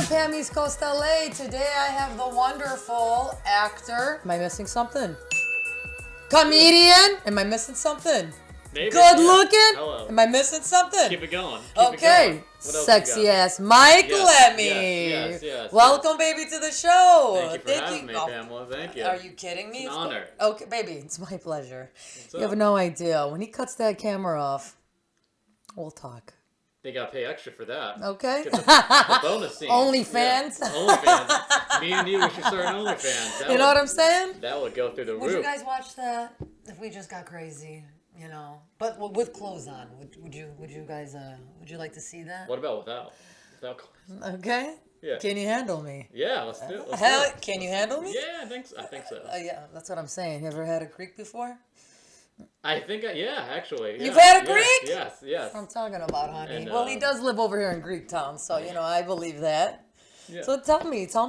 PAM Eastcoast, LA. Today I have the wonderful actor. Am I missing something? Comedian. Am I missing something? Maybe. Good looking. Hello. Am I missing something? Keep it going. Okay. Sexy ass Mike Lemme. Yes. Welcome, baby, to the show. Thank you for having me, Pamela. Thank you. Are you kidding me? It's an honor. Okay, baby, it's my pleasure. What's You up? have no idea. When he cuts that camera off, we'll talk. They gotta pay extra for that. Okay. Get the bonus scene. OnlyFans. Yeah. OnlyFans. Me and you, we should start an OnlyFans. You know what I'm saying? That would go through the Would you roof. guys watch that if we just got crazy? You know, but with clothes on. Would you guys would you like to see that? What about without? Without clothes? Okay. Yeah. Can you handle me? Yeah, let's do it. Hell, can you handle me? Yeah, I think so. Yeah, that's what I'm saying. You ever had a creek before? I think, actually. You've yeah, had a yes, Greek? Yes. That's what I'm talking about, honey. And, well, he does live over here in Greek town, so you know I believe that. Yeah. So tell me. Yes.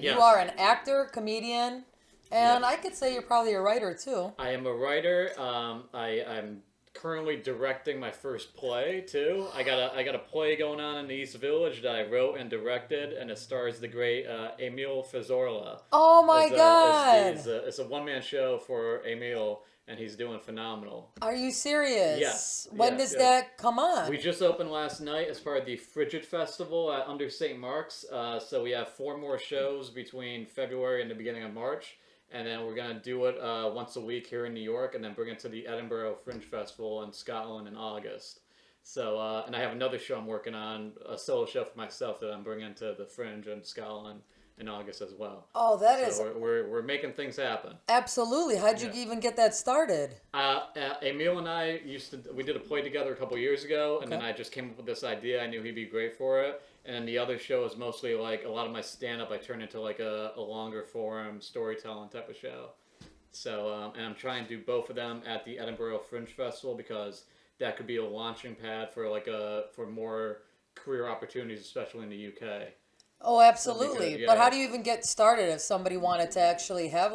You are an actor, comedian, and Yes. I could say you're probably a writer too. I am a writer. I'm currently directing my first play too. I got a play going on in the East Village that I wrote and directed, and it stars the great Emil Fazorla. Oh my God! It's a one-man show for Emil, and he's doing phenomenal. Are you serious? Yes. When does that come on? We just opened last night as part of the Frigid Festival at Under St. Mark's. So we have 4 more shows between February and the beginning of March. And then we're going to do it once a week here in New York, and then bring it to the Edinburgh Fringe Festival in Scotland in August. So, and I have another show I'm working on, a solo show for myself that I'm bringing to the Fringe in Scotland in August as well. Oh, that is We're making things happen. absolutely. How'd you even get that started? Emil and I we did a play together a couple years ago, and then I just came up with this idea. I knew he'd be great for it. And then the other show is mostly like a lot of my stand-up I turn into like a longer form storytelling type of show. So, and I'm trying to do both of them at the Edinburgh Fringe Festival because that could be a launching pad for for more career opportunities, especially in the UK. Oh, absolutely. Yeah. But how do you even get started if somebody wanted to actually have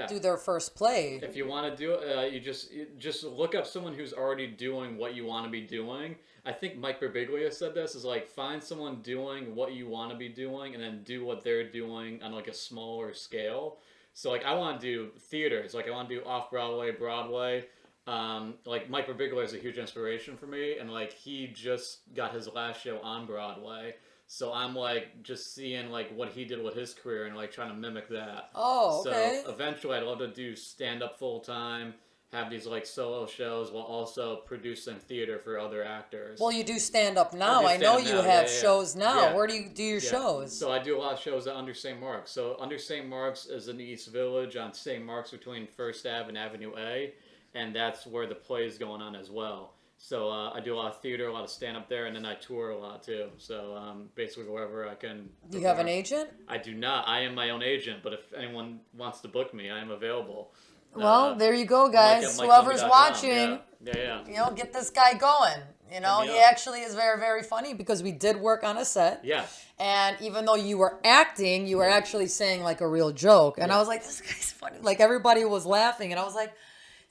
do their first play? If you want to do it, you just look up someone who's already doing what you want to be doing. I think Mike Birbiglia said this, is like find someone doing what you want to be doing and then do what they're doing on like a smaller scale. So like I want to do theaters, like I want to do off-Broadway, Broadway. Like Mike Birbiglia is a huge inspiration for me, and like he just got his last show on Broadway. So I'm like just seeing like what he did with his career and like trying to mimic that. Oh, okay. So eventually I'd love to do stand-up full-time, have these like solo shows while also producing theater for other actors. Well, you do stand-up now. I know you have shows now. Yeah. Where do you do your shows? So I do a lot of shows at Under St. Mark's. So Under St. Mark's is in the East Village on St. Mark's between 1st Ave and Avenue A, and that's where the play is going on as well. So I do a lot of theater, a lot of stand-up there, and then I tour a lot too. So basically wherever I can. Do you have an agent? I do not. I am my own agent, but if anyone wants to book me, I am available. Well, there you go, guys. Whoever's watching, yeah. you know, get this guy going. You know, he actually is very, very funny because we did work on a set. Yeah. And even though you were acting, you were actually saying like a real joke. And I was like, this guy's funny. Like everybody was laughing. And I was like,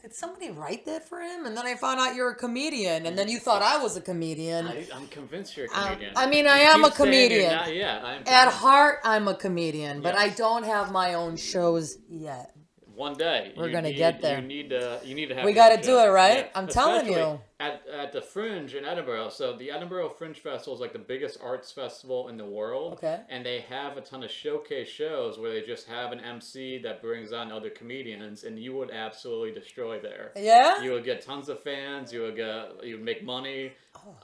did somebody write that for him? And then I found out you're a comedian. And then you thought I was a comedian. I'm convinced you're a comedian. I mean, I am a comedian. I am. At heart, I'm a comedian. But Yes. I don't have my own shows yet. One day We're gonna get there. You need to have. We your got to own do show. it, right? Yeah. I'm telling Especially you. At the Fringe in Edinburgh. So the Edinburgh Fringe Festival is like the biggest arts festival in the world. Okay. And they have a ton of showcase shows where they just have an MC that brings on other comedians, and you would absolutely destroy there. Yeah? You would get tons of fans. You would make money.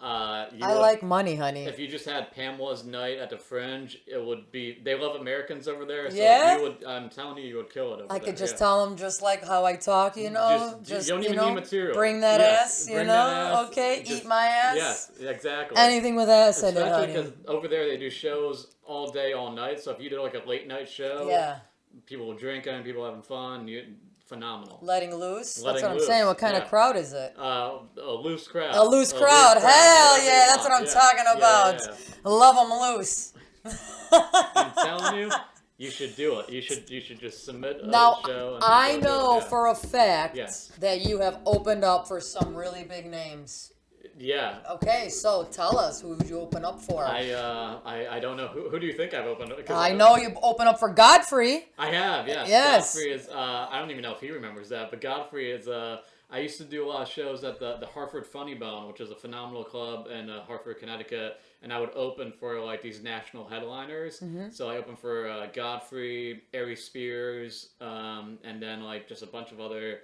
I like money, honey. If you just had Pamela's night at the Fringe, it would be. They love Americans over there. So Yeah? I'm telling you would kill it over there. I could just tell them just like how I talk, you know? You don't even need material. Bring that ass, you bring know? that ass. Okay, Just- eat my ass. Yes, exactly. Anything with ass in it, Especially honey. because over there they do shows all day, all night. So if you did like a late night show, Yeah. people drinking, people having fun, phenomenal. Letting loose? That's Letting what I'm loose, saying. What kind yeah. of crowd is it? A loose crowd. A loose crowd. Hell yeah, that's what I'm talking about. Yeah. Love them loose. I'm telling you, you should do it. You should just submit a Now, show. And I go do know it, yeah. for a fact Yes. that you have opened up for some really big names. Yeah. Okay, so tell us, who would you open up for? I don't know. Who do you think I've opened up? I know you open up for Godfrey. I have, yes. Yes. Godfrey is, I don't even know if he remembers that, but Godfrey is, I used to do a lot of shows at the Hartford Funny Bone, which is a phenomenal club in Hartford, Connecticut, and I would open for like these national headliners. So I opened for Godfrey, Ari Spears, and then like just a bunch of other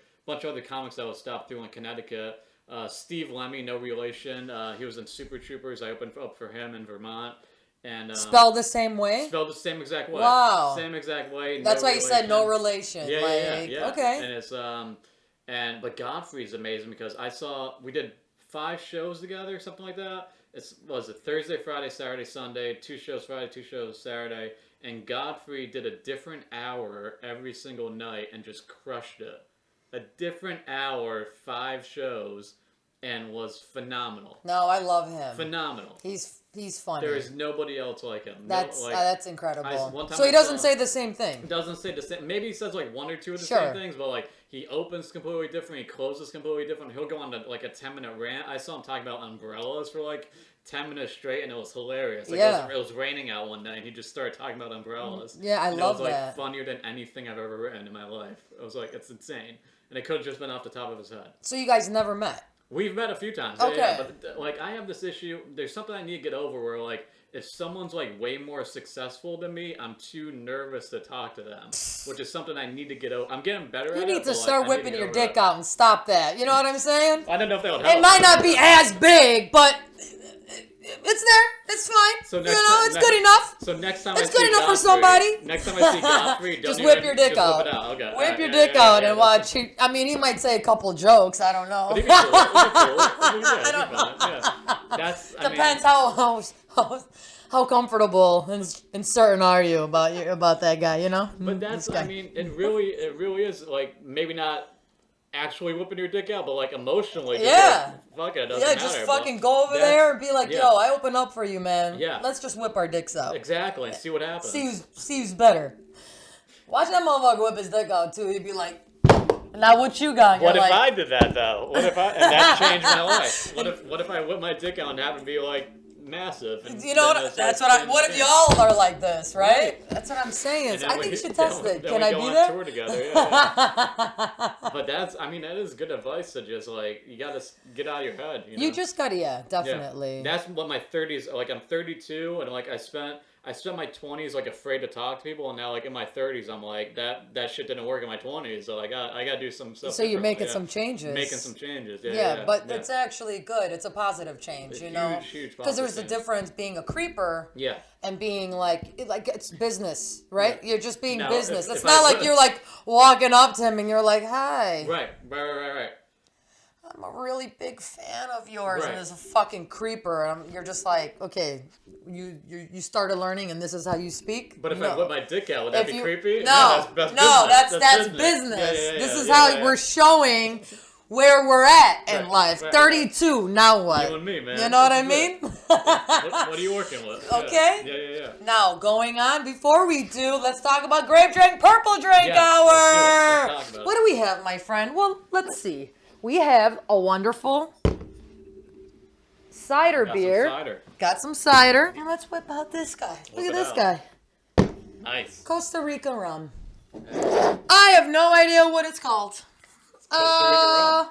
comics that would stop through in Connecticut. Steve Lemme, no relation. He was in Super Troopers. I opened up for him in Vermont. And spelled the same way? Spelled the same exact way. Wow. Same exact way. That's no why you said no relation. Yeah, yeah. Okay. And it's but Godfrey's amazing because we did 5 shows together, something like that. Was it Thursday, Friday, Saturday, Sunday, 2 shows Friday, 2 shows Saturday, and Godfrey did a different hour every single night and just crushed it. A different hour, 5 shows, and was phenomenal. No, I love him. Phenomenal. He's funny. There is nobody else like him. That's incredible. So he doesn't say the same thing. Doesn't say the same. Maybe he says like 1 or 2 of the Sure. same things, but like he opens completely different. He closes completely different. He'll go on to like a 10-minute rant. I saw him talking about umbrellas for like 10 minutes straight, and it was hilarious. Like it was raining out one night, and he just started talking about umbrellas. Yeah, I love that. It was that. like funnier than anything I've ever written in my life. It was like, it's insane, and it could have just been off the top of his head. So you guys never met? We've met a few times. Okay. Yeah, but like I have this issue. There's something I need to get over where like if someone's like way more successful than me, I'm too nervous to talk to them, which is something I need to get over. I'm getting better at it. You need to but, start like, whipping your dick out and stop that. You know what I'm saying? I don't know if that would help. It might not be as big, but it's there. It's fine. So it's good enough. So next time it's good enough for somebody. Next time I see Godfrey, just whip your dick out. Whip it out. Okay. Whip your dick out and watch. I mean, he might say a couple jokes. I don't know. I don't know. Depends how comfortable and certain are you about that guy. You know. But I mean, it really is like maybe not actually whipping your dick out, but like emotionally. Yeah. Fuck it, doesn't matter. Just fucking go over there and be like, yo, I open up for you, man. Yeah. Let's just whip our dicks out. Exactly, and see what happens. See who's better. Watch that motherfucker whip his dick out too. He'd be like, now what you got? What if I did that though? What if and that changed my life? What if I whip my dick out and have it be like massive? You know what? What if y'all are like this, right? That's what I'm saying. I think you should test it. Can I be there? Tour together. Yeah. But that is good advice to just like you gotta get out of your head. You just gotta, definitely. Yeah. That's what my 30s like. I'm 32, and like I spent my 20s like afraid to talk to people, and now like in my 30s, I'm like that shit didn't work in my 20s, so I got to do some stuff. So you're making some changes. Making some changes. But it's actually good. It's a positive change, huge positive because there's a difference being a creeper. Yeah. And being like it's business, right? Yeah. You're just being business. It's not like you're like walking up to him and you're like, hi. Right. I'm a really big fan of yours, and there's a fucking creeper. And you're just like, okay, you started learning, and this is how you speak. But if I whip my dick out, would that be creepy? No, that's business. This is how we're showing where we're at in life. 32, now what? You and me, man. You know what I mean? What are you working with? Okay. Yeah. Now, going on, before we do, let's talk about Grape Drink, Purple Drink Hour. Let's talk about what do we have, my friend? Well, let's see. We have a wonderful cider beer. Got some cider. And let's whip out this guy. Look at this guy. Nice. Costa Rican rum. I have no idea what it's called. Costa Rican rum.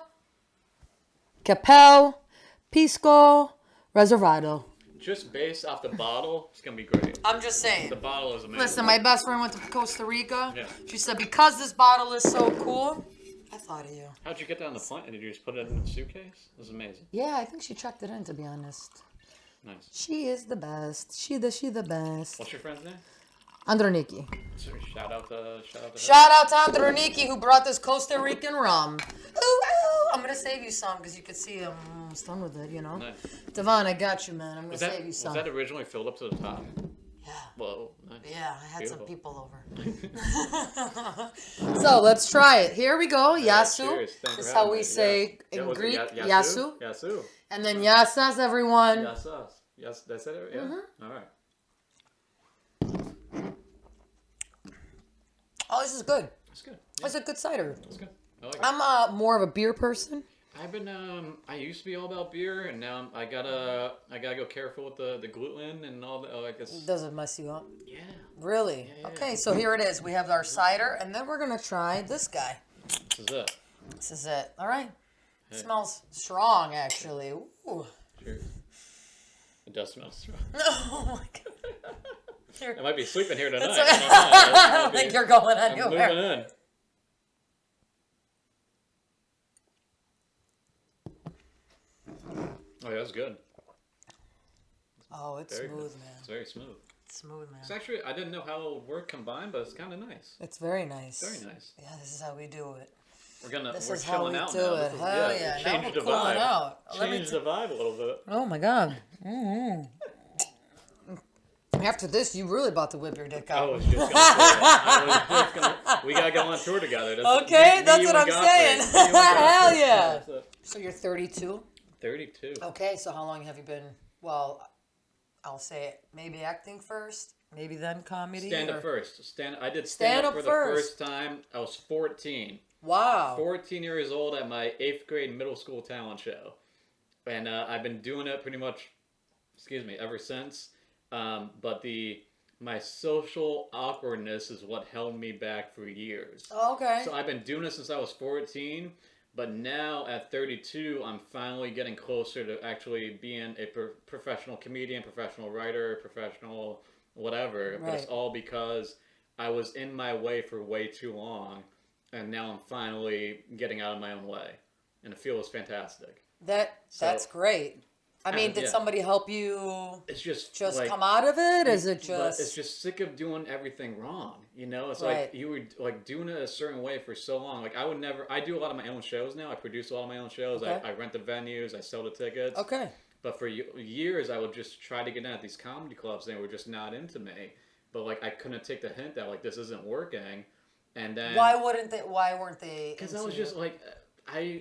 Capel Pisco Reservado. Just based off the bottle, it's going to be great. I'm just saying. The bottle is amazing. Listen, my best friend went to Costa Rica. Yeah. She said, because this bottle is so cool, I thought of you. How'd you get that on the plane? Did you just put it in the suitcase? It was amazing. Yeah, I think she checked it in, to be honest. Nice. She is the best. She the best. What's your friend's name? Androniki. Shout out to her. Shout out to Androniki, who brought this Costa Rican rum. Ooh. I'm going to save you some because you could see I'm almost done with it, Nice. Devon, I got you, man. I'm going to save you some. Was that originally filled up to the top? Yeah. Whoa, nice. Yeah, I had some people over. So let's try it. Here we go. Yasu. This is how we say in Greek. Yasu. Yasu. And then yasas, everyone. Yasas. Yes, that's it? Yeah. Mm-hmm. All right. Oh, this is good. It's good. Yeah. It's a good cider. It's good. I like it. I'm more of a beer person. I've been I used to be all about beer, and now I gotta go careful with the gluten and all that. I guess. Does it mess you up? Yeah. Really? Yeah. Okay, so here it is. We have our cider, and then we're gonna try this guy. This is it. This is it. All right. It Hey. smells strong, actually. Ooh. Cheers. It does smell strong. Oh my god. Here. I might be sleeping here tonight. I don't think you're going I'm anywhere. moving in. Oh, yeah, that's good. Oh, it's Very smooth, good. man. It's very smooth. It's smooth, man. It's actually, I didn't know how it would work combined, but it's kind of nice. It's very nice. Very nice. Yeah, this is how we do it. We're This is how chilling we out do now. it. Hell yeah. Now Change we're the cooling vibe. out. Change the vibe a little bit. Oh my god. Mm-hmm. After this, you really about to whip your dick I out. was just gonna say that. We gotta go on tour together. Okay, that's what I'm saying. Hell yeah. That's it. So you're 32? 32. Okay, so how long have you been, well, I'll say it, maybe acting first, maybe then comedy? Stand up or- first. I did stand up for the first time. I was 14. Wow. 14 years old at my 8th grade middle school talent show. And I've been doing it pretty much, ever since. But my social awkwardness is what held me back for years. Oh, okay. So I've been doing this since I was 14, but now at 32, I'm finally getting closer to actually being a professional comedian, professional writer, professional whatever. Right. But it's all because I was in my way for way too long, and now I'm finally getting out of my own way, and it feels fantastic. That's great. I mean, did yeah. somebody help you It's just like, come out of it? Is it But just... it's just sick of doing everything wrong. You know, it's Right. like you were like doing it a certain way for so long. Like I do a lot of my own shows now. I produce a lot of my own shows. Okay. I rent the venues. I sell the tickets. Okay. But for years, I would just try to get in at these comedy clubs, and they were just not into me. But like I couldn't take the hint that like this isn't working. And then Why weren't they because into I was just like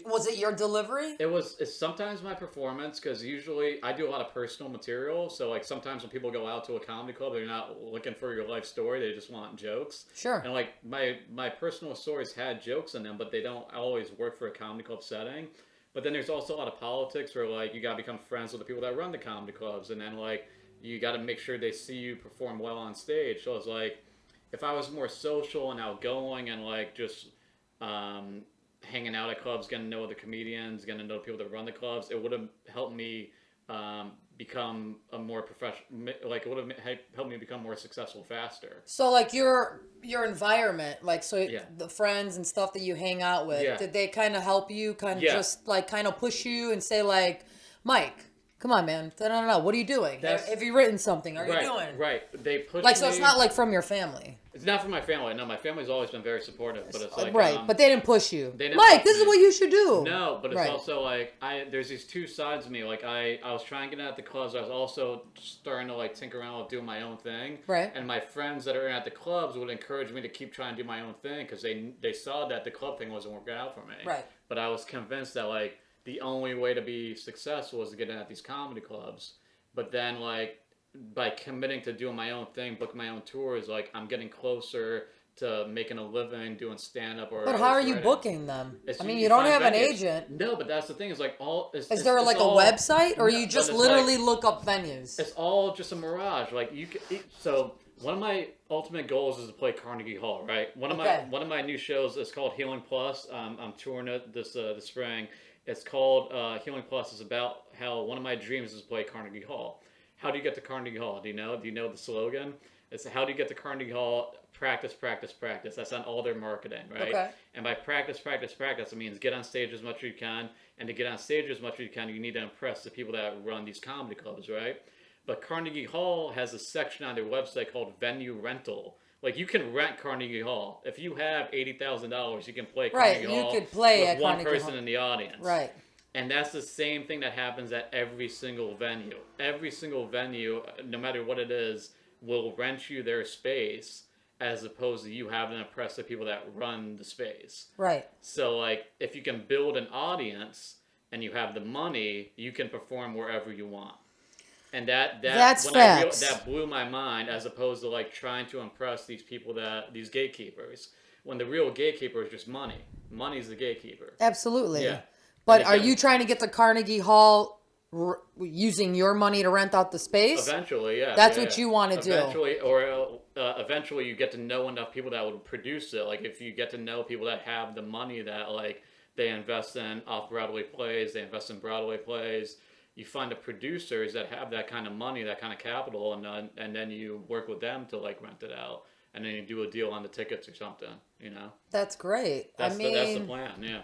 Was it your delivery? It's sometimes my performance, because usually I do a lot of personal material. So like sometimes when people go out to a comedy club, they're not looking for your life story. They just want jokes. Sure. And like my personal stories had jokes in them, but they don't always work for a comedy club setting. But then there's also a lot of politics where like you got to become friends with the people that run the comedy clubs. And then like you got to make sure they see you perform well on stage. So it's like if I was more social and outgoing and like just hanging out at clubs, getting to know other comedians, getting to know people that run the clubs, it would have helped me become a more professional. Like it would have helped me become more successful faster. So like your environment, like Yeah. the friends and stuff that you hang out with, Yeah. did they kind of help you, Yeah. just like kind of push you and say like, Mike, come on, man, no, what are you doing? Have you written something? Are you doing? Right. They push Like, so me. it's not like from your family. It's not from my family. No, my family's always been very supportive. But it's like Right, but they didn't push you. they didn't Mike, push this is me. what you should do. No, but it's Right. also like there's these two sides of me. Like I was trying to get at the clubs. I was also starting to like tinker around with doing my own thing. Right. And my friends that are at the clubs would encourage me to keep trying to do my own thing because they saw that the club thing wasn't working out for me. Right. But I was convinced that like the only way to be successful was to get in at these comedy clubs. But then like by committing to doing my own thing, book my own tours, like I'm getting closer to making a living doing stand-up or... But how are you writing. booking them? It's- I mean, you don't find have an venues. agent. No, but that's the thing. Is like all. Is there like a website, or you just literally look up venues? It's all just a mirage. Like you can. So one of my ultimate goals is to play Carnegie Hall. Right. One of my new shows is called Healing Plus. I'm touring it this spring. It's called Healing Plus. It's about how one of my dreams is to play Carnegie Hall. How do you get to Carnegie Hall? Do you know? Do you know the slogan? It's how do you get to Carnegie Hall? Practice, practice, practice. That's on all their marketing, right? Okay. And by practice, practice, practice, it means get on stage as much as you can. And to get on stage as much as you can, you need to impress the people that run these comedy clubs, right? But Carnegie Hall has a section on their website called Venue Rental. Like you can rent Carnegie Hall. If you have $80,000, you can play Carnegie Hall. Right, you could play with at one Carnegie person Hall. in the audience. Right. And that's the same thing that happens at every single venue. Every single venue, no matter what it is, will rent you their space as opposed to you having to impress the people that run the space. Right. So, like, if you can build an audience and you have the money, you can perform wherever you want. And That's when facts. that blew my mind, as opposed to like trying to impress these people these gatekeepers. When the real gatekeeper is just money. Money's the gatekeeper. Absolutely. Yeah. But are you trying to get the Carnegie Hall using your money to rent out the space? Eventually, yeah. That's what you want to do. Eventually you get to know enough people that would produce it. Like if you get to know people that have the money that like they invest in off-Broadway plays, they invest in Broadway plays. You find the producers that have that kind of money, that kind of capital, and then you work with them to like rent it out, and then you do a deal on the tickets or something. You know. That's great. That's the plan. Yeah.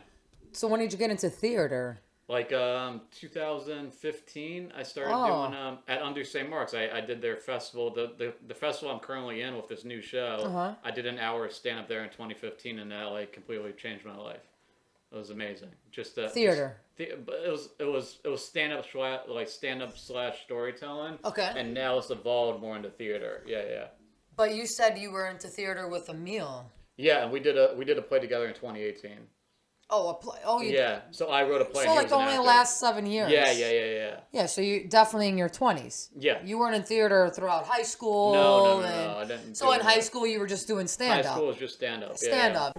So when did you get into theater? Like 2015, I started doing at Under St. Mark's. I did their festival, the festival I'm currently in with this new show. I did an hour of stand up there in 2015, and that like completely changed my life. It was amazing. Just theater. It was stand up / storytelling. Okay. And now it's evolved more into theater. Yeah. But you said you were into theater with Emil. Yeah, and we did a play together in 2018. Oh, a play. Oh, you yeah. So I wrote a play. So like only the last 7 years. Yeah. Yeah, so you definitely in your 20s. Yeah. You weren't in theater throughout high school. No. I didn't. So in high school you were just doing stand up. High school was just stand up. Stand up.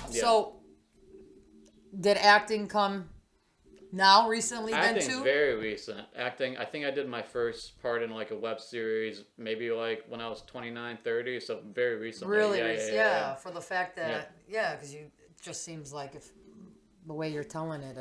So, did acting come now, recently, then too? Acting's very recent. Acting, I think I did my first part in like a web series, maybe like when I was 29, 30, so very recently. Really? Yeah. For the fact that, because it just seems like if the way you're telling it,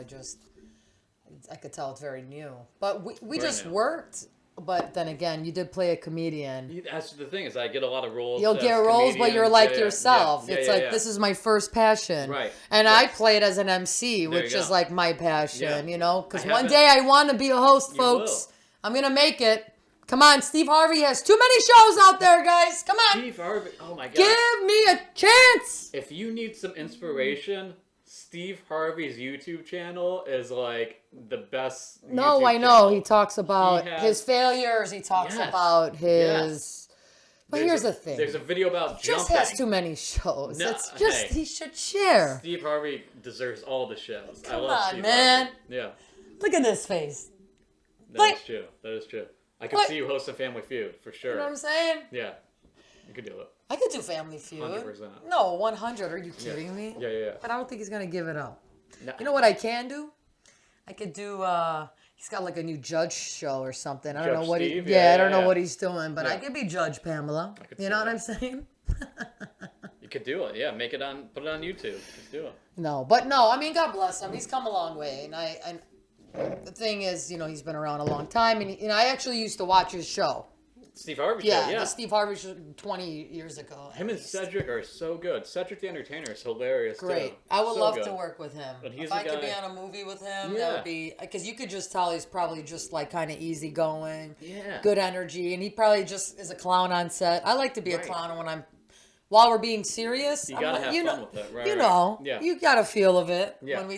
I could tell it's very new. But we just worked. But then again, you did play a comedian. That's the thing is I get a lot of roles. You'll get roles, but you're like yourself. It's like, this is my first passion. Right. And I played as an MC, which is like my passion, you know? Because one day I want to be a host, folks. I'm going to make it. Come on, Steve Harvey has too many shows out there, guys. Come on. Steve Harvey, oh my God. Give me a chance. If you need some inspiration, Steve Harvey's YouTube channel is like the best. No, I know. Channel. He talks about his failures. He talks about his. But here's the thing. There's a video about he just has too many shows. No, it's just he should share. Steve Harvey deserves all the shows. Come on, Steve man. Harvey. Yeah. Look at this face. That is true. I could see you hosting Family Feud for sure. You know what I'm saying? Yeah. You could do it. I could do Family Feud. 100%. No, 100. Are you kidding me? Yeah. But I don't think he's going to give it up. No. You know what I can do? I could do, he's got like a new judge show or something. I don't know what Steve? I don't know what he's doing, but I could be Judge Pamela. You know what I'm saying? You could do it. Yeah, put it on YouTube. Just do it. No, I mean, God bless him. He's come a long way. And the thing is, you know, he's been around a long time. And, you know, I actually used to watch his show. Steve Harvey show, yeah. The Steve Harvey show 20 years ago. Him and Cedric are so good. Cedric the Entertainer is hilarious Great. too. I would love to work with him. But if I could be on a movie with him, that would be... Because you could just tell he's probably just like kind of easygoing. Yeah. Good energy. And he probably just is a clown on set. I like to be a clown when I'm... While we're being serious, you gotta have fun with it, right? You know, yeah. You got a feel of it when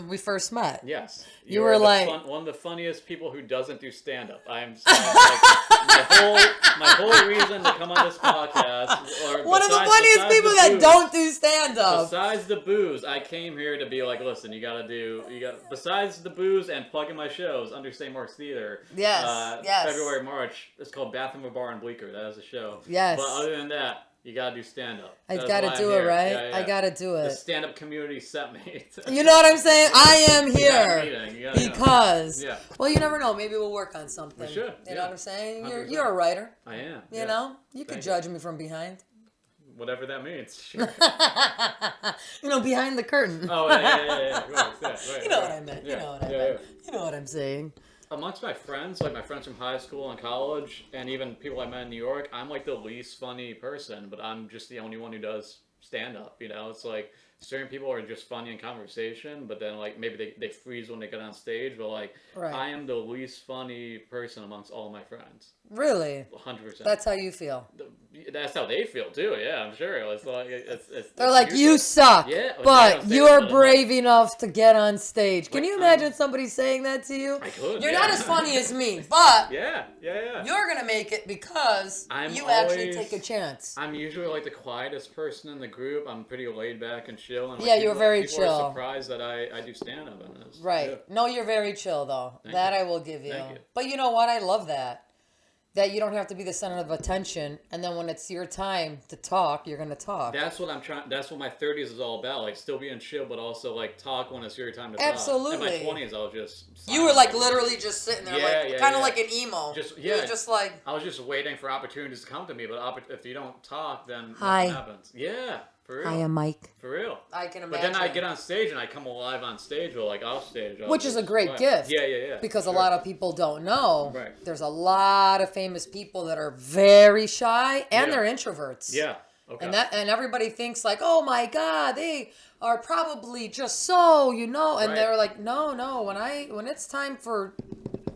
we first met. Yes, you were like one of the funniest people who doesn't do stand up. I'm like my whole reason to come on this podcast. One of the funniest people that don't do stand up. Besides the booze, I came here to be like, listen, besides the booze and plugging my shows, Under St. Mark's Theater. Yes. February, March. It's called Bathroom of Bar in Bleecker. That is a show. Yes. But other than that. You gotta do stand up. I gotta do it, right? Yeah. I gotta do it. The stand up community sent me. You know what I'm saying? I am here because. Well, you never know. Maybe we'll work on something. We should. You know what I'm saying? You're a writer. I am. You know, you could judge me from behind. Whatever that means. Sure. You know, behind the curtain. Oh yeah. You know what I meant. You know what I meant. You know what I'm saying. Amongst my friends, like my friends from high school and college, and even people I met in New York, I'm like the least funny person, but I'm just the only one who does stand up. You know, it's like certain people are just funny in conversation, but then like maybe they freeze when they get on stage. But like I am the least funny person amongst all my friends. Really? 100%. That's how you feel. That's how they feel too. Yeah, I'm sure. It's like they're like, you suck. Yeah, but you're brave enough to get on stage. Can you imagine somebody saying that to you? I could. You're not as funny as me, but yeah. You're gonna make it because you actually take a chance. I'm usually like the quietest person in the group. I'm pretty laid back and shit. chill. And Yeah, you were very people chill. are surprised that I do stand up in this. Right. Yeah. No, you're very chill though. Thank That you. I will give you. Thank you. But you know what? I love that. That you don't have to be the center of attention, and then when it's your time to talk, you're gonna talk. That's what I'm trying. That's what my 30s is all about. Like still being chill, but also like talk when it's your time to Absolutely. talk. In my 20s, I was just. You were like literally just sitting there, Yeah, like kind of yeah. like an emo. Just You were just like. I was just waiting for opportunities to come to me, but if you don't talk, then Hi. nothing happens. Yeah, for real. I am Mike. For real. I can imagine. But then I get on stage and I come alive on stage or like off stage. Which is a great gift. Yeah. Because sure. a lot of people don't know. Right. There's a lot of famous people that are very shy and Yeah. they're introverts. Yeah. Okay. And everybody thinks like, oh my God, they are probably just so, and Right. they're like, no. When it's time for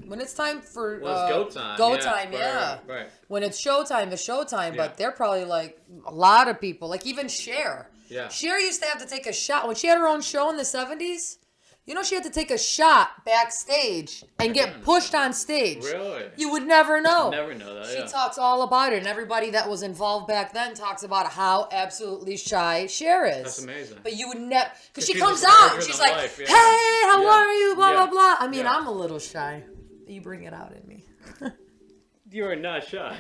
well, it's go time. Go time, yeah. Right. When it's showtime, it's showtime. Yeah. But they're probably like a lot of people, like even Cher. Yeah. Cher used to have to take a shot when she had her own show in the 70s. She had to take a shot backstage and get pushed on stage. Really? You would never know. Never know that. She yeah. talks all about it, and everybody that was involved back then talks about how absolutely shy Cher is. That's amazing. But you would never, because she she's comes a out and larger she's than like, life, yeah. hey, how Yeah. are you, blah, Yeah. blah, blah. I mean, Yeah. I'm a little shy. You bring it out in me. You are not shy.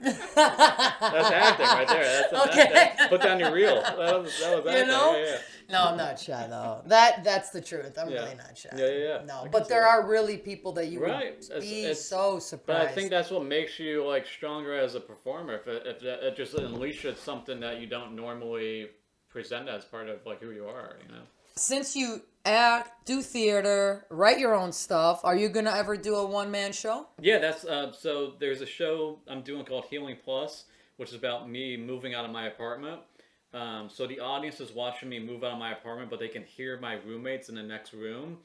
That's acting right there. That's put down your reel. That was acting. Yeah. No, I'm not shy though. That's the truth. I'm really not shy. Yeah. No, but there are really people that you would be It's so surprised. But I think that's what makes you like stronger as a performer. If it just unleashes something that you don't normally present as part of like who you are. Since you act, do theater, write your own stuff, are you gonna ever do a one-man show? Yeah, that's so there's a show I'm doing called Healing Plus, which is about me moving out of my apartment. So the audience is watching me move out of my apartment, but they can hear my roommates in the next room,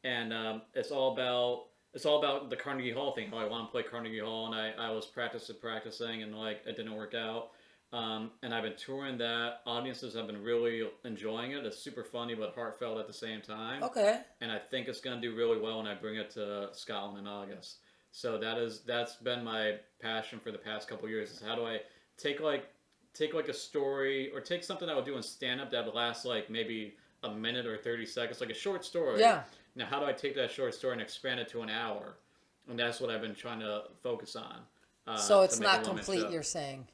and it's all about the Carnegie Hall thing. How I want to play Carnegie Hall, and I was practicing, and like it didn't work out. And I've been touring that. Audiences have been really enjoying it. It's super funny but heartfelt at the same time. Okay. And I think it's going to do really well when I bring it to Scotland in August. So that's been my passion for the past couple of years. Is how do I take like a story or take something I would do in stand-up that would last like maybe a minute or 30 seconds, like a short story. Yeah. Now, how do I take that short story and expand it to an hour? And that's what I've been trying to focus on. So it's to make not a one-man complete, show. you're saying?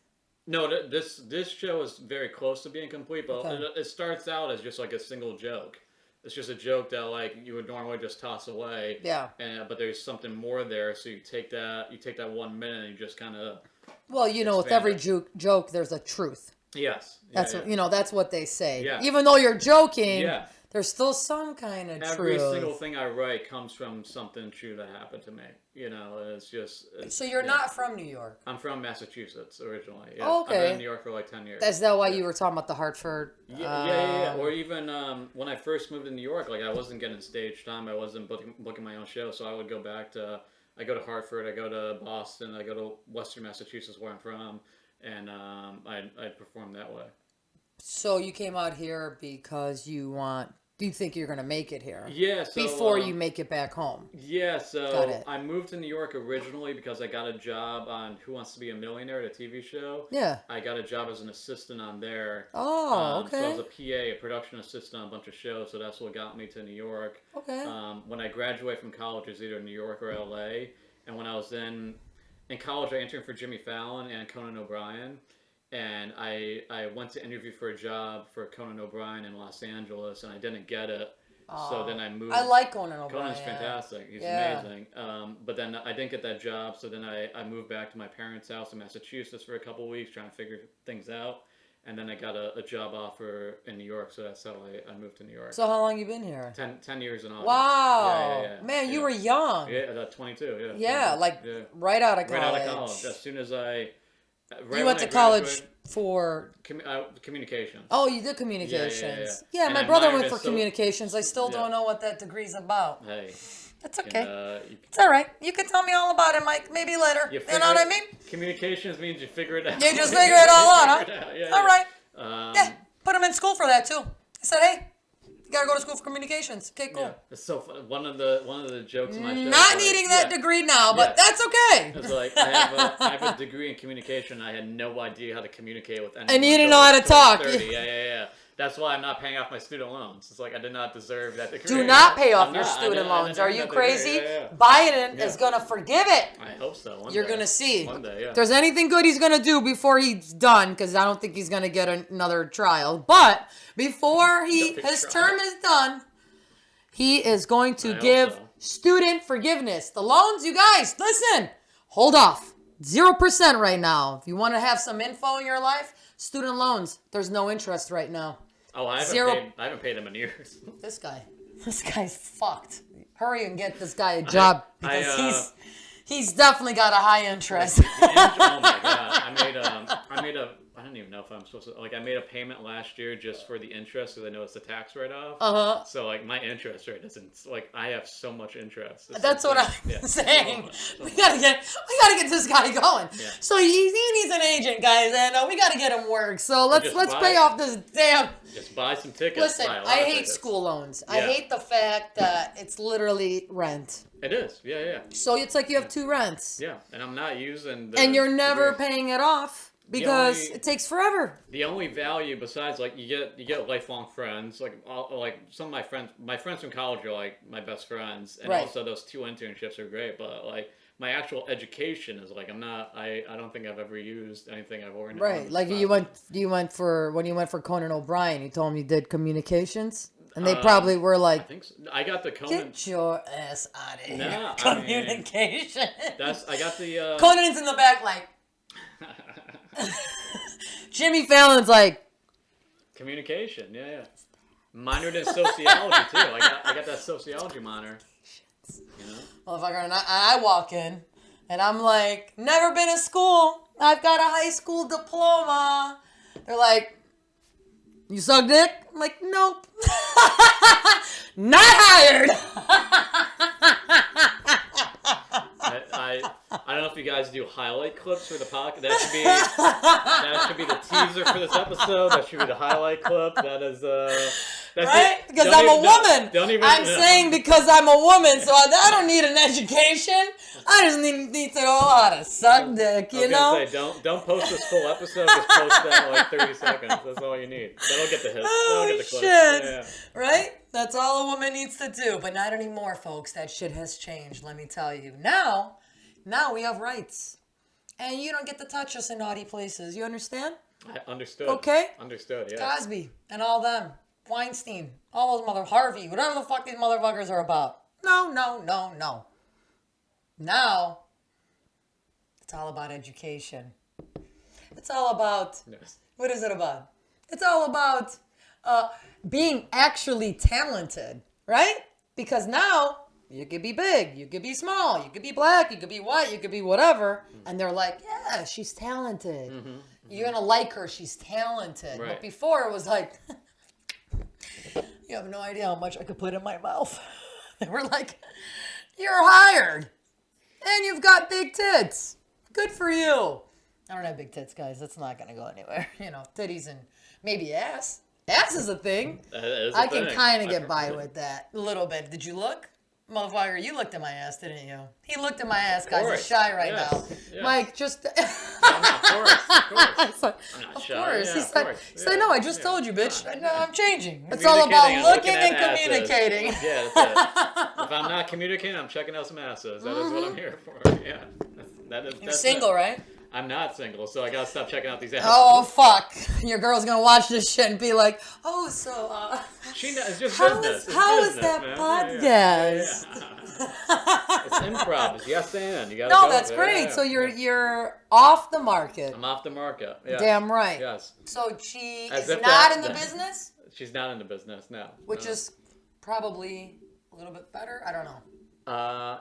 No, this show is very close to being complete, but Okay. it starts out as just like a single joke. It's just a joke that like you would normally just toss away. Yeah. But there's something more there, so you take that 1 minute and you just kind of. Well, with every joke, there's a truth. Yes. That's that's what they say. Yeah. Even though you're joking, Yeah. there's still some kind of Every truth. single thing I write comes from something true that happened to me. It's just. So you're not from New York? I'm from Massachusetts originally. Yeah. Oh, okay. I've been in New York for like 10 years. Is that why you were talking about the Hartford? Yeah. Or even when I first moved to New York, like I wasn't getting stage time. I wasn't booking my own show, so I would go back to. I go to Hartford. I go to Boston. I go to Western Massachusetts, where I'm from, and I'd perform that way. So you came out here because do you think you're going to make it here? Yeah. So, before you make it back home? Yeah. So Got it. I moved to New York originally because I got a job on Who Wants to Be a Millionaire, the TV show. Yeah. I got a job as an assistant on there. Oh, okay. So I was a PA, a production assistant on a bunch of shows. So that's what got me to New York. Okay. When I graduated from college, it was either New York or LA. And when I was in college, I interned for Jimmy Fallon and Conan O'Brien. And I went to interview for a job for Conan O'Brien in Los Angeles, and I didn't get it. So then I moved. I like Conan O'Brien. Conan's fantastic. He's amazing. But then I didn't get that job, so then I moved back to my parents' house in Massachusetts for a couple of weeks, trying to figure things out. And then I got a job offer in New York, so that's how I moved to New York. So how long you been here? 10 years in August. Wow. Yeah. Man, you were young. Yeah, 22, Yeah, right out of college. Right out of college. As soon as I... you went to college for... communications. Oh, you did communications. Yeah. My brother went for communications. I still don't know what that degree's about. Hey. That's okay. It's all right. You can tell me all about it, Mike. Maybe later. You know what I mean? Communications means you figure it out. You just figure it all out, huh? Yeah, all right. Put him in school for that, too. I said, hey, you gotta go to school for communications. Okay, cool. Yeah. It's so fun. One of the jokes in my show. Not needing that degree now, but that's okay. It's like I have a degree in communication. I had no idea how to communicate with anyone. And you didn't know how to talk. 30. Yeah. That's why I'm not paying off my student loans. It's like I did not deserve that degree. Do not pay off your student loans. Are you crazy? Biden is going to forgive it. I hope so. You're going to see. One day, yeah. If there's anything good he's going to do before he's done, because I don't think he's going to get another trial, but before his term is done, he is going to give student forgiveness. The loans, you guys, listen, hold off. 0% right now. If you want to have some info in your life, student loans, there's no interest right now. Oh, I haven't paid him in years. This guy's fucked. Hurry and get this guy a job because he's definitely got a high interest. Oh my god! I don't even know if I'm supposed to. Like, I made a payment last year just for the interest because I know it's a tax write-off. So like my interest rate isn't like I have so much interest. That's what I'm saying. We gotta get this guy going. Yeah. So he needs an agent, guys, and we gotta get him work. So let's pay off this damn. Just buy some tickets. Listen, I hate school loans. Yeah. I hate the fact that it's literally rent. It is, yeah. So it's like you have 2 rents. Yeah, and I'm not using. And you're never paying it off. Because it takes forever. The only value besides like you get lifelong friends, like some of my friends from college are like my best friends, and also those 2 internships are great. But like my actual education is like I don't think I've ever used anything I've already. Right, like you went for when you went for Conan O'Brien, you told him you did communications. And they probably were like, I think so. I got the Conan. Get your ass out of here. Nah, Communication. I got the. Conan's in the back like. Jimmy Fallon's like communication, yeah. Minored in sociology too. I got that sociology minor. You know? Motherfucker, and I walk in, and I'm like, never been to school. I've got a high school diploma. They're like, you suck dick? I'm like, nope. Not hired. I don't know if you guys do highlight clips for the podcast. That should be the teaser for this episode. That should be the highlight clip. That is that's right? It. Because I'm a woman. I'm saying because I'm a woman, so I don't need an education. I just need to know how to suck dick, you know? Say, don't post this full episode. Just post that in like 30 seconds. That's all you need. That'll get the hits. Oh, That'll get the shit. Yeah. Right? That's all a woman needs to do. But not anymore, folks. That shit has changed, let me tell you. Now we have rights. And you don't get to touch us in naughty places. You understand? I understood. Okay? Understood, yeah. Cosby and all them. Weinstein. All those Harvey. Whatever the fuck these motherfuckers are about. No. Now, it's all about education. It's all about... Yes. What is it about? It's all about being actually talented, right? Because now... You could be big, you could be small, you could be black, you could be white, you could be whatever. And they're like, yeah, she's talented. You're going to like her, she's talented. Right. But before it was like, you have no idea how much I could put in my mouth. They were like, you're hired. And you've got big tits. Good for you. I don't have big tits, guys. That's not going to go anywhere. You know, titties and maybe ass. Ass is a thing. I can kind of get by with that a little bit. Did you look? Motherfucker, you looked at my ass, didn't you? He looked at my ass, guys. He's shy right now. Yes. Mike, just... Of course. Of course. He said, no, I just told you, bitch. I'm changing. It's all about looking and communicating. Yeah, that's it. If I'm not communicating, I'm checking out some asses. That is what I'm here for. Yeah. You're single, right? I'm not single, so I gotta stop checking out these asses. Oh, fuck. Your girl's gonna watch this shit and be like, oh, so, she knows, it's just how business. How is that man. podcast? Yeah. It's improv. It's yes and. You gotta no, go. That's great. So you're off the market. I'm off the market. Yeah. Damn right. Yes. So she is not in the business? She's not in the business, no. Which is probably a little bit better. I don't know.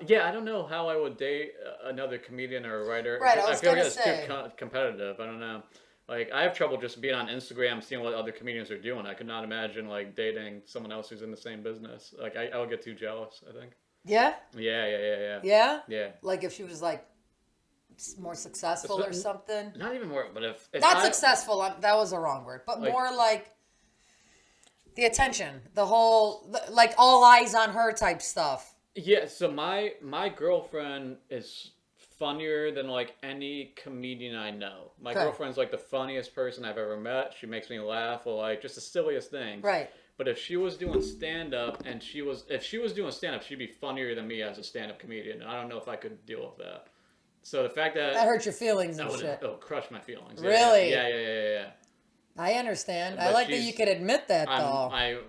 Yeah, I don't know how I would date another comedian or a writer. Right, I feel like it's too competitive. I don't know. Like, I have trouble just being on Instagram, seeing what other comedians are doing. I could not imagine, like, dating someone else who's in the same business. Like, I would get too jealous, I think. Yeah? Yeah. Yeah? Yeah. Like, if she was, like, more successful or something? Not even more, but if not successful, that was the wrong word. But like, more like... The attention, the whole, like all eyes on her type stuff. Yeah, so my girlfriend is funnier than like any comedian I know. My girlfriend's like the funniest person I've ever met. She makes me laugh or like just the silliest things. Right. But if she was doing stand up and if she was doing stand up, she'd be funnier than me as a stand up comedian. And I don't know if I could deal with that. So the fact that hurt your feelings and shit. It'll crush my feelings. Really? Yeah. I understand. But I like that you could admit that, though. I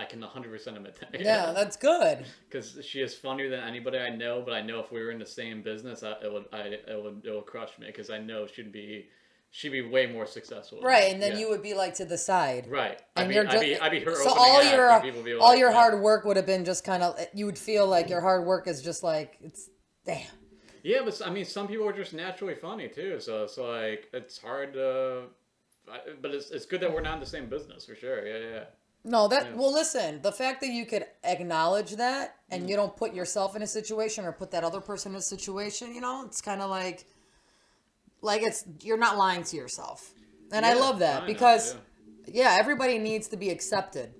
can 100% admit that. Yeah, that's good. Because she is funnier than anybody I know, but I know if we were in the same business, it would crush me. Because I know she'd be way more successful. Right, and then you would be like to the side. Right, and I'd be her. So all your hard work would have been just kind of. You would feel like your hard work is just like it's damn. Yeah, but I mean, some people are just naturally funny too. So it's like it's hard to. But it's good that we're not in the same business for sure. Yeah. No, well, listen. The fact that you could acknowledge that and you don't put yourself in a situation or put that other person in a situation, it's kind of like it's you're not lying to yourself, and I love that because everybody needs to be accepted.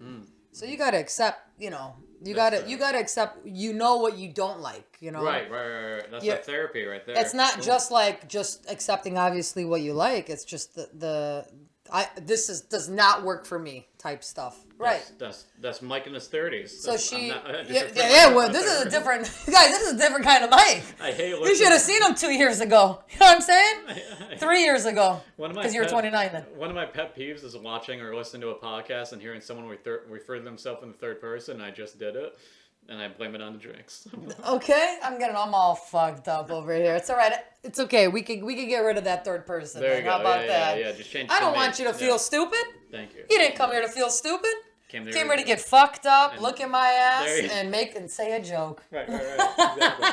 So you got to accept, you got to accept, what you don't like, Right. That's like therapy right there. It's not just like just accepting obviously what you like. It's just this does not work for me type stuff. Right. That's Mike in his 30s. So well, this is a different guys. This is a different kind of Mike. I hate. You should have seen him 2 years ago. You know what I'm saying? 3 years ago. Because you were 29 then. One of my pet peeves is watching or listening to a podcast and hearing someone refer to themselves in the third person. And I just did it. And I blame it on the drinks. Okay, I'm all fucked up over here. It's all right. It's okay. We can get rid of that third person. There you go. How about that? Yeah. Just change. I don't want you to feel stupid. Thank you. You didn't come here to feel stupid. Came here to get fucked up, look at my ass, and say a joke. Right. Exactly.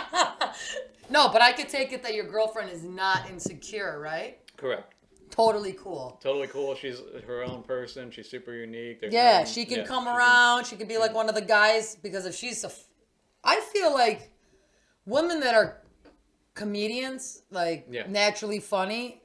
No, but I could take it that your girlfriend is not insecure, right? Correct. Totally cool. She's her own person. She's super unique. She can come around. She could be like one of the guys because if she's I feel like women that are comedians, like naturally funny,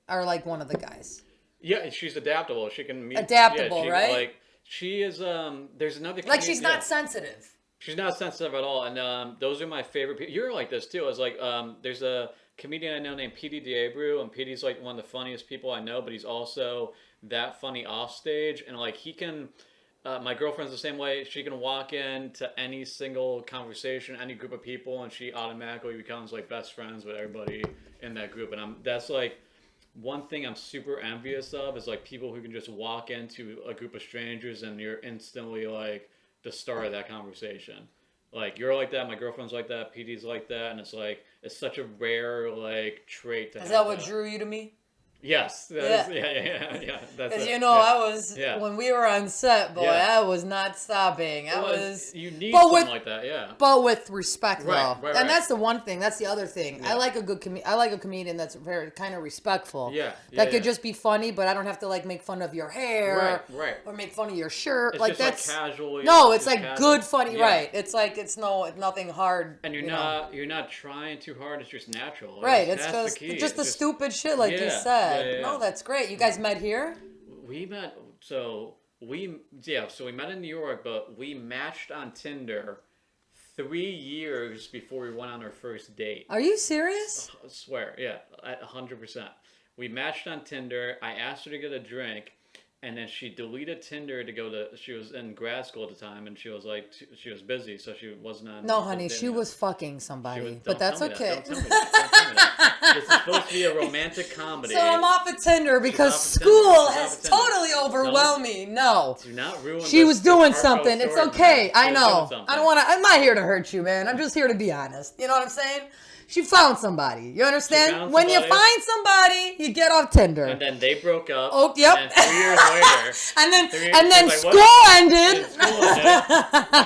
are like one of the guys. Yeah, she's adaptable. She can meet. Adaptable, right? Like she is. There's another. Like she's not sensitive. She's not sensitive at all, and those are my favorite people. You're like this too. It's like there's a comedian I know named P.D. DeAbreu, and P.D.'s like one of the funniest people I know, but he's also that funny off stage, and like he can. My girlfriend's the same way. She can walk into any single conversation, any group of people, and she automatically becomes like best friends with everybody in that group. And that's like one thing I'm super envious of is like people who can just walk into a group of strangers and you're instantly like the star of that conversation. Like you're like that, my girlfriend's like that, PD's like that, and it's like it's such a rare like trait to have. Is that what drew you to me? Yes. Yeah. Because I was when we were on set, boy, I was not stopping. You need something like that, But with respect, right, though, right. And that's the one thing. That's the other thing. I like a comedian that's very kind of respectful. That could just be funny, but I don't have to like make fun of your hair, right, or make fun of your shirt. It's like just that's like casually. No, it's like casual. good funny, right? It's like it's nothing hard. And you're not trying too hard. It's just natural. Right. It's just the stupid shit, like you said. Yeah. No, that's great. You guys met here? We met. So we met in New York, but we matched on Tinder 3 years before we went on our first date. Are you serious? I swear, 100%. We matched on Tinder. I asked her to get a drink, and then she deleted Tinder to go to. She was in grad school at the time, and she was like, she was busy, so she wasn't on. No, honey, she was fucking somebody, but that's okay. Don't tell me that. This is supposed to be a romantic comedy. So I'm off of Tinder because school has totally overwhelmed me. No. Do not ruin She was doing this something. It's okay. I know. I don't want to. I'm not here to hurt you, man. I'm just here to be honest. You know what I'm saying? She found somebody. You understand? When you find somebody, you get off Tinder. And then they broke up. Oh, yep. And 3 years later. and then school ended.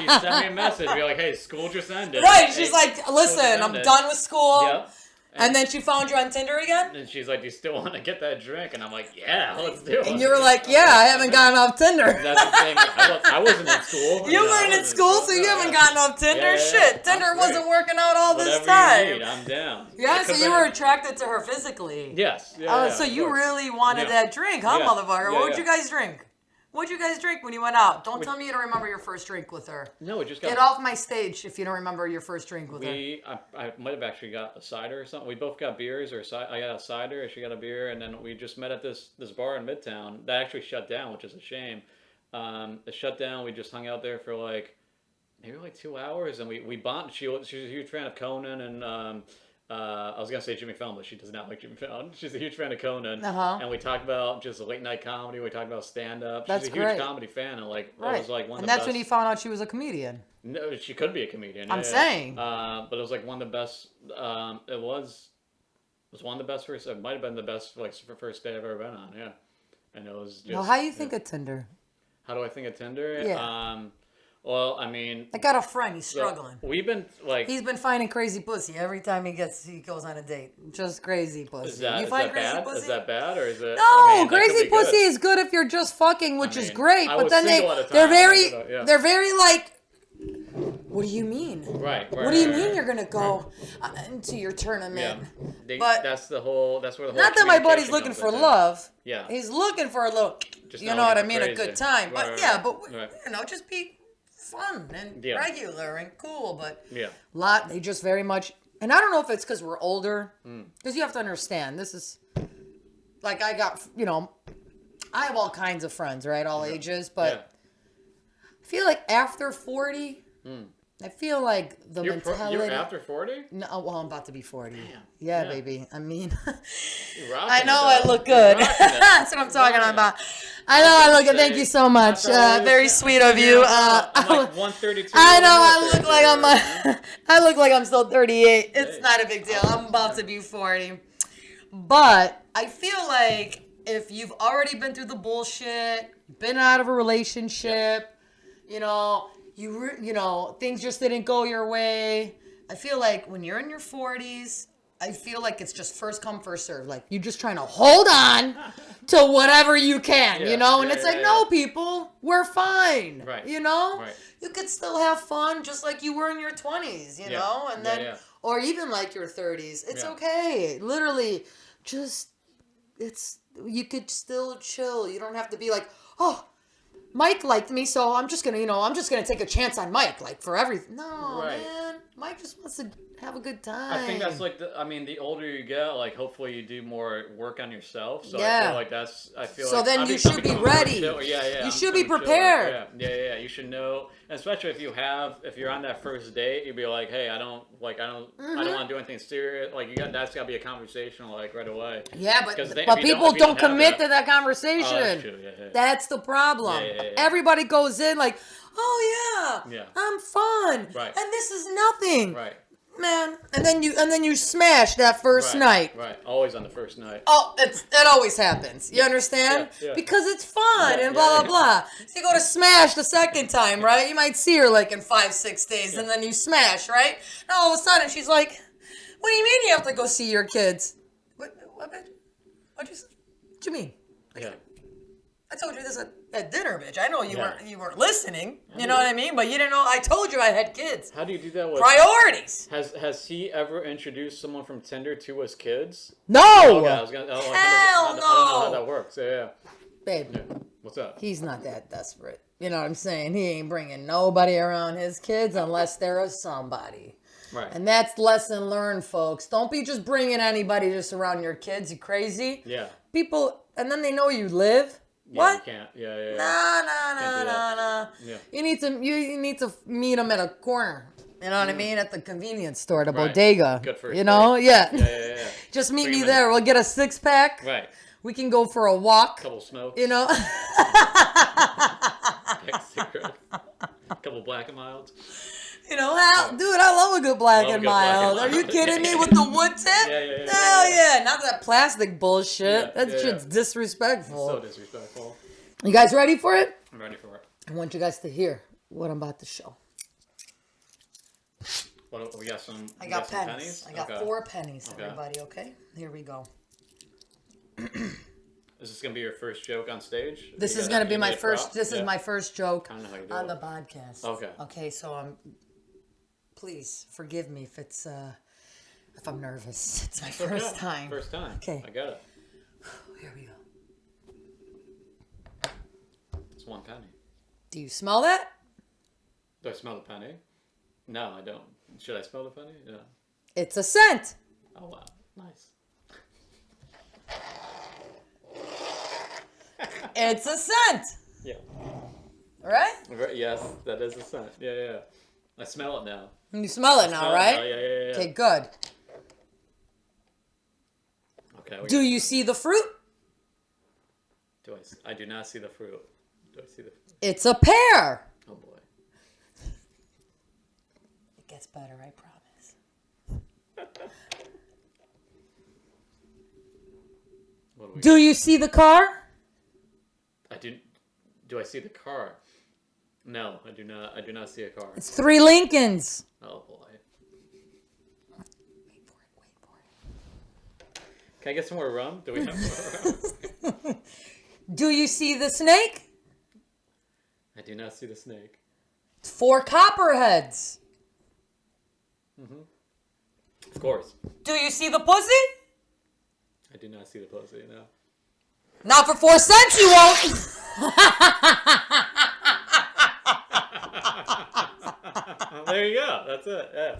She sent me a message. Be like, hey, school just ended. Right. She's like, listen, I'm done with school. Yep. And then she found you on Tinder again? And she's like, do you still want to get that drink? And I'm like, yeah, let's do it. And you were like, yeah, I haven't gotten off Tinder. That's the thing. I wasn't in school. You weren't in school, so you haven't gotten off Tinder? Yeah. Shit, Tinder wasn't working out all Whatever this time. You need, I'm down. Yeah, so you were attracted to her physically. Yes. So you really wanted that drink, huh, motherfucker? What would you guys drink? What'd you guys drink when you went out? Don't tell me you don't remember your first drink with her. No, we just got... Get off my stage if you don't remember your first drink with her. I might have actually got a cider or something. We both got beers, or I got a cider, she got a beer, and then we just met at this bar in Midtown that actually shut down, which is a shame. It shut down. We just hung out there for like maybe like 2 hours, and we bonded. She was a huge fan of Conan, and I was gonna say Jimmy Fallon, but she does not like Jimmy Fallon. She's a huge fan of Conan, and we talked about just late night comedy. We talked about stand up. She's a huge comedy fan, and like it was like one of the best. And that's when you found out she was a comedian. No, she could be a comedian. I'm saying, but it was like one of the best. It was one of the best first. It might have been the best like first day I've ever been on. Yeah, and it was just. Well, how do you think of Tinder? How do I think of Tinder? Yeah. Well, I mean, I got a friend. He's struggling. We've been like he's been finding crazy pussy every time he goes on a date. Just crazy pussy. Is that, you is find that crazy bad? pussy? Is that bad or is it? No, I mean, crazy pussy is good if you're just fucking, which is great. I But was then single at a time, they're very like. What do you mean? Right. What do you mean you're gonna go into your tournament? Yeah. But that's where the whole. Not that my buddy's looking for love. Yeah. He's looking for a little. Just you know what I mean? crazy. A good time. But Right. you know, just be fun and regular and cool. But they just very much. And I don't know if it's because we're older. Because you have to understand, this is like I have all kinds of friends, right? All ages, but. I feel like after 40, I feel like the mentality. You're after 40? No, well, I'm about to be 40. Damn. Yeah, baby. I mean, I know I look good. That's what I'm talking about. I know I look good. Thank you so much. Very sweet of you. I'm like 132. I know I look like I'm still 38. It's not a big deal. I'm about to be 40. But I feel like if you've already been through the bullshit, been out of a relationship, you know, things just didn't go your way. I feel like when you're in your 40s, I feel like it's just first come, first serve. Like, you're just trying to hold on to whatever you can, you know? And it's like, no, people, we're fine. Right. You know? Right. You could still have fun just like you were in your 20s, you know? And then, or even like your 30s. It's okay. Literally, you could still chill. You don't have to be like, oh, Mike liked me, so I'm just gonna take a chance on Mike, like for everything. No, man, Mike just wants to have a good time. I think that's like the older you get, like hopefully you do more work on yourself. So I feel like so then you should be ready. You should be prepared. Yeah. You should know, especially if you're on that first date, you'd be like, hey, I don't want to do anything serious. Like that's got to be a conversation like right away. Yeah, but people don't commit to that conversation. Oh, that's true. That's the problem. Yeah. Everybody goes in like, oh yeah, I'm fun, right? And this is nothing, right? Man, and then you smash that first night. Right, always on the first night. Oh, it always happens. You understand? Yeah. Because it's fun and blah blah blah. So you go to smash the second time, right? You might see her like in 5-6 days, and then you smash, right? And all of a sudden she's like, "What do you mean you have to go see your kids? What bitch? What you mean? Yeah. I told you this at dinner, bitch. I know you weren't listening. You know what I mean? But you didn't know. I told you I had kids. How do you do that with priorities? Has he ever introduced someone from Tinder to his kids? No. Okay, Hell no. I don't know how that works. Yeah. Babe. Yeah. What's up? He's not that desperate. You know what I'm saying? He ain't bringing nobody around his kids unless they're a somebody. Right. And that's lesson learned, folks. Don't be just bringing anybody just around your kids. You crazy? Yeah. People, and then they know you live. Yeah, What? You can't. Yeah. Nah. Yeah. You need to meet them at a corner. You know what I mean? At the convenience store, the bodega. Good for you know? Yeah. Yeah. Just meet me there. We'll get a 6-pack. Right. We can go for a walk. Couple smokes. You know? Couple Black and Milds. You know, dude, I love a good black and mild. Are you kidding me with the wood tip? Yeah. Hell yeah. Not that plastic bullshit. That shit's disrespectful. So disrespectful. You guys ready for it? I'm ready for it. I want you guys to hear what I'm about to show. What, we got some. I got pennies. I got 4 pennies, everybody, okay? Here we go. Is this going to be your first joke on stage? This is going to be my first. This is my first joke on the podcast. Okay. Okay, so please forgive me if I'm nervous. It's my first time. First time. Okay. I got it. Here we go. It's 1 penny. Do you smell that? Do I smell the penny? No, I don't. Should I smell the penny? Yeah. It's a scent. Oh, wow. Nice. It's a scent. Yeah. Right? Yes, that is a scent. Yeah. I smell it now. You smell it now, right? Yeah. Okay, good. Okay. Do you see the fruit? I do not see the fruit. Do I see the fruit? It's a pear. Oh, boy. It gets better, I promise. Do you see the car? Do I see the car? No, I do not. I do not see a car. It's 3 Lincolns. Oh, boy. Wait for it. Can I get some more rum? Do we have more rum? Do you see the snake? I do not see the snake. It's 4 copperheads. Mm-hmm. Of course. Do you see the pussy? I do not see the pussy, no. Not for 4 cents, you won't. There you go. That's it. Yeah.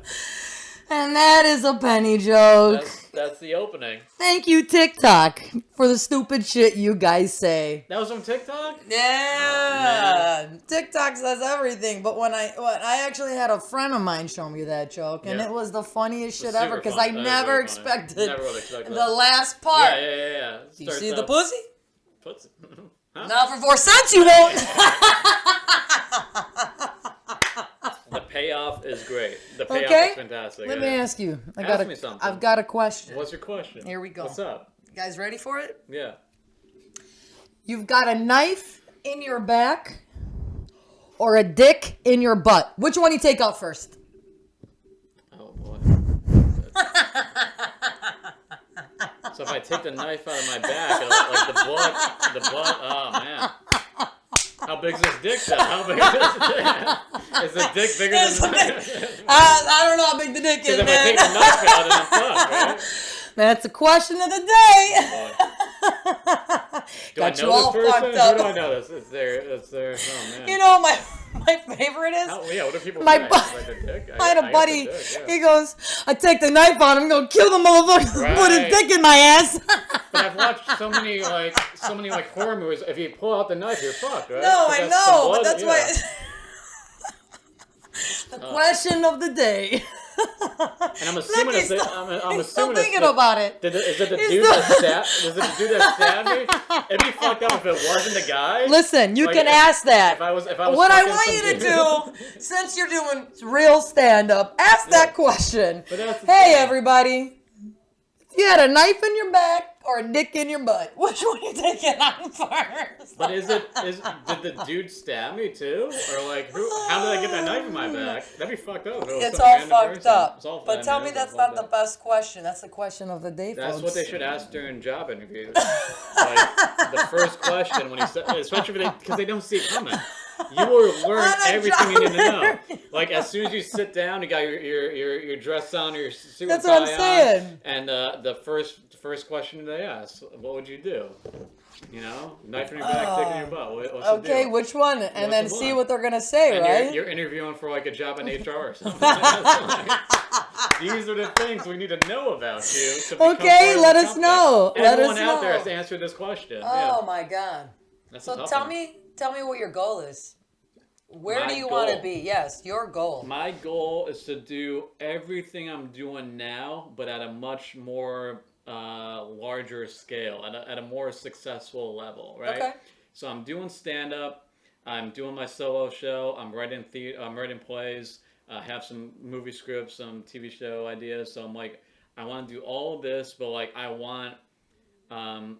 And that is a penny joke. That's the opening. Thank you, TikTok, for the stupid shit you guys say. That was on TikTok? Yeah. Oh, TikTok says everything, but when I actually had a friend of mine show me that joke, and it was the funniest shit ever, because I never expected the last part. Yeah. Do you see the pussy? Pussy. Huh? Not for 4 cents, you won't. The payoff is great. The payoff is fantastic. Let me ask you. Ask me something. I've got a question. What's your question? Here we go. What's up? You guys ready for it? Yeah. You've got a knife in your back or a dick in your butt. Which one you take out first? Oh, boy. So if I take the knife out of my back, like the blood, oh, man. How big is this dick, then? How big is this dick? Is the dick bigger than the knife? I don't know how big the dick is, man. Because if I take the knife out, then I'm fucked, right? That's a question of the day. Do I know all this person? fucked up. Who do I know this? It's their, oh, man. You know, my favorite is... what do people my say? Like the dick? I had a buddy, dick, he goes, I take the knife on him, I'm going to kill the motherfucker, put his dick in my ass. But I've watched so many horror movies. If you pull out the knife, you're fucked, right? No, I know, but that's why... The question of the day. And I'm assuming He's still thinking about it. Is it the dude that stabbed me? It'd be fucked up if it wasn't the guy. Listen, you can ask that. If I was what I want you to do, since you're doing real stand-up, ask that question. Hey, everybody. If you had a knife in your back or a dick in your butt, which one you taking on first? But did the dude stab me too? Or like, how did I get that knife in my back? That'd be fucked up. It's all fucked up. But tell me that's not the best question. That's the question of the day, folks. That's what they should ask during job interviews. Like, the first question when especially because they don't see it coming. You will learn everything you need to know. Like as soon as you sit down, you got your dress on, your suit and tie on. That's what I'm saying. And the first question they ask, what would you do? You know, knife in your back, dick in your butt. What's the deal? Which one? And then see what they're gonna say, and right? You're interviewing for like a job in HR or something. These are the things we need to know about you. Okay, let us know. Everyone out there has to answer this question. Oh my God. So tell me what your goal is. Where do you want to be? Yes, your goal. My goal is to do everything I'm doing now, but at a much more larger scale, at a more successful level, right? Okay. So I'm doing stand-up. I'm doing my solo show. I'm writing I'm writing plays. I have some movie scripts, some TV show ideas. So I'm like, I want to do all of this, but like I want.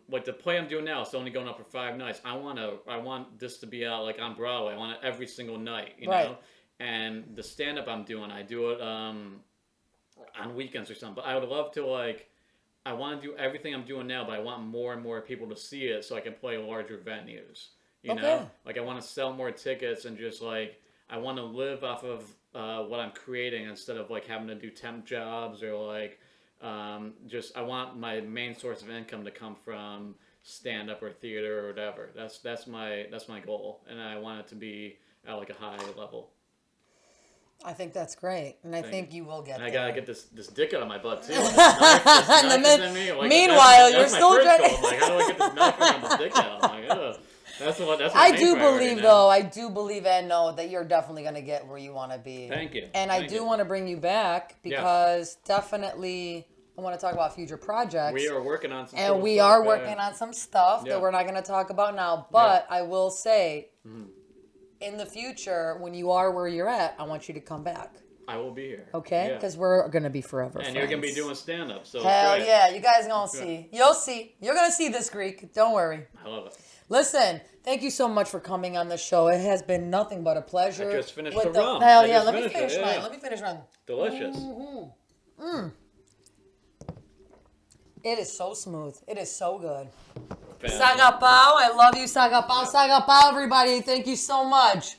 Like the play I'm doing now, it's only going up for 5 nights. I want this to be out like on Broadway. I want it every single night, you know. And the stand up I'm doing, I do it on weekends or something. But I would love to I want to do everything I'm doing now, but I want more and more people to see it so I can play larger venues. You know, like I want to sell more tickets and just like I want to live off of what I'm creating instead of like having to do temp jobs or like. I want my main source of income to come from stand up or theater or whatever. That's my goal, and I want it to be at like a high level. I think that's great, and I think you will get and there. I gotta get this dick out of my butt too. Meanwhile, you're still trying. I'm like, how do I get this knife and this dick out? I'm like, ugh. That's I do believe, though. I do believe and know that you're definitely gonna get where you want to be. Thank you. And I do want to bring you back because definitely I want to talk about future projects. We are working on some and we are working on some stuff that we're not going to talk about now. But I will say, in the future, when you are where you're at, I want you to come back. I will be here. Okay? Because we're going to be forever and friends. you're going to be doing stand-up. So hell yeah. You guys going to see. You'll see. You're going to see this, Greek. Don't worry. I love it. Listen, thank you so much for coming on the show. It has been nothing but a pleasure. I just finished the rum. Hell yeah. Let me finish mine. Let me finish mine. Delicious. It is so smooth. It is so good. Fantastic. Sagapao. I love you, Sagapao. Sagapao, everybody. Thank you so much.